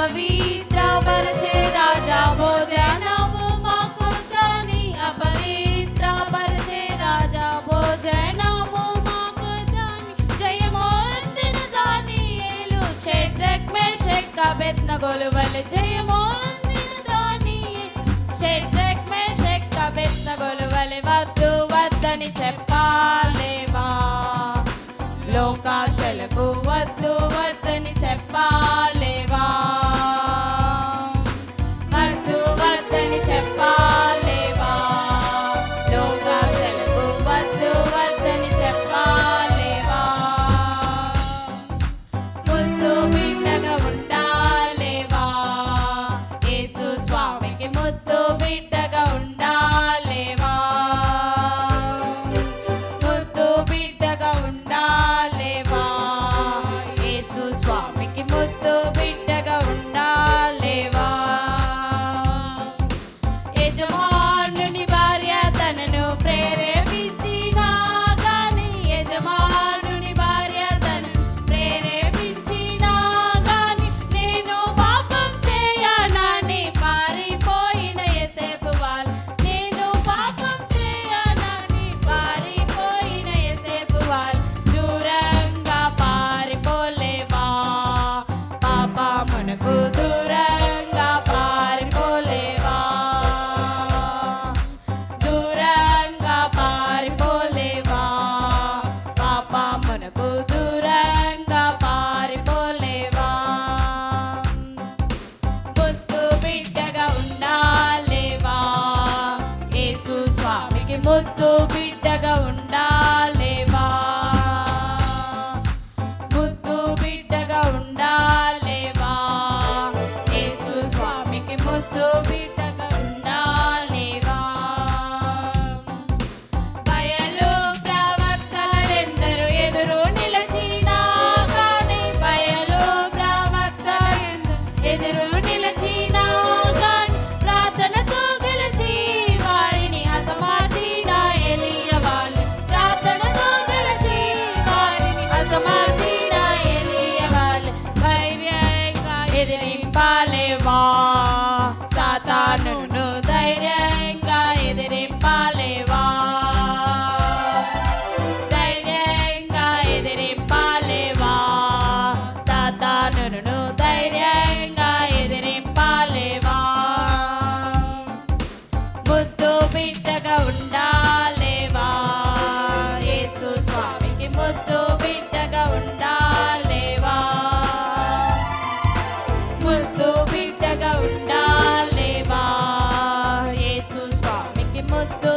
అపవిత్రపరచే రాజా భోజనము మాకొద్దని, అపవిత్రపరచే రాజా భోజనము మాకొద్దని. జయమొందిన దానియేలు షడ్రక్ మేషక్ అబేద్నెగోల వలె, జయమొందిన దానియేలు షడ్రక్ మేషక్ అబేద్నెగోల వలె. వద్దు వద్దని చెప్పాలేవా, లోకాశలకు వద్దు వద్దని చెప్పాలేవా, వద్దు వద్దని చెప్పాలేవా, లోకాశలకు వద్దు వద్దని చెప్పాలేవా. ముద్దు బిడ్డగా ఉండాలేవా, యేసు స్వామికి ముద్దు బిడ్డగా ఉండాలేవా, ముద్దు బిడ్డగా ఉండాలేవా, యేసు స్వామికి ముద్దు బిడ్డగా ఉండాలేవా. యజమానుని భార్య తనను ప్రేరేపించినా గాని, యజమానుని భార్య తనను ప్రేరేపించినా గాని, నేను పాపం చేయనని పారిపోయిన యేసేపు వాళ్ళు, నేను పాపం చేయనని పారిపోయిన యేసేపు వాళ్ళు. దూరంగా పారిపోలేవా, పాపమునకు దూరంగా పారిపోలేవా, దూరంగా పారిపోలేవా, పాపమునకు దూరంగా పారిపోలేవా. ముద్దు బిడ్డగా ఉండాలేవా, యేసు స్వామికి ముద్దు బిడ్డగా ఉండాలేవా, ముద్దు బిడ్డగా ఉండాలేవా, యేసు స్వామికి ముద్దు బిడ్డగా ఉండాలేవా. బయలు ప్రవక్తలెందరూ ఎదురు నిలచినా గాని, బయలు ప్రవక్తలెందరూ ఎదురు నిలచినా గాని, ప్రార్థనతో గెలిచి వారిని హతమార్చిన ఎలీయా వాళ్ళు, ప్రార్థనతో గెలిచి వారిని హతమార్చిన ఎలీయా వాళ్ళు. ధైర్యంగా ఎదిరింపాలేవా, సాతానును ధైర్యంగా ఎదిరింపాలేవా, ధైర్యంగా ఎదిరింపాలేవా, సాతానును ధైర్యంగా ఎదిరింపాలేవా. ముద్దు బిడ్డగా ఉండాలేవా, యేసు స్వామికి ముద్దు బిడ్డగా ఉండాలేవా, ముద్దు బిడ్డగా ఉండాలేవా, యేసు స్వామికి ముద్దు